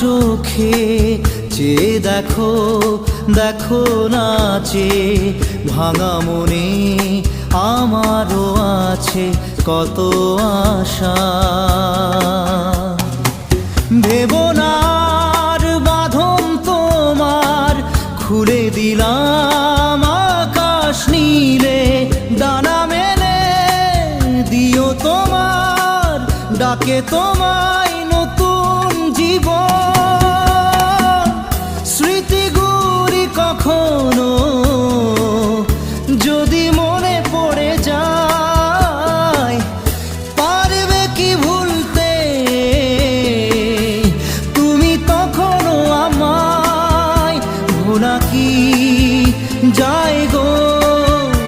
চোখে চেয়ে দেখো, দেখো নাচে ভাঙা মনে আমারও আছে কত আশা। ভেবনার বাঁধন তোমার খুলে দিলাম আকাশ নীলে, ডানা মেলে দিও তোমার ডাকে তোমায় নতুন জীবন। স্মৃতিগুলি কখনো যদি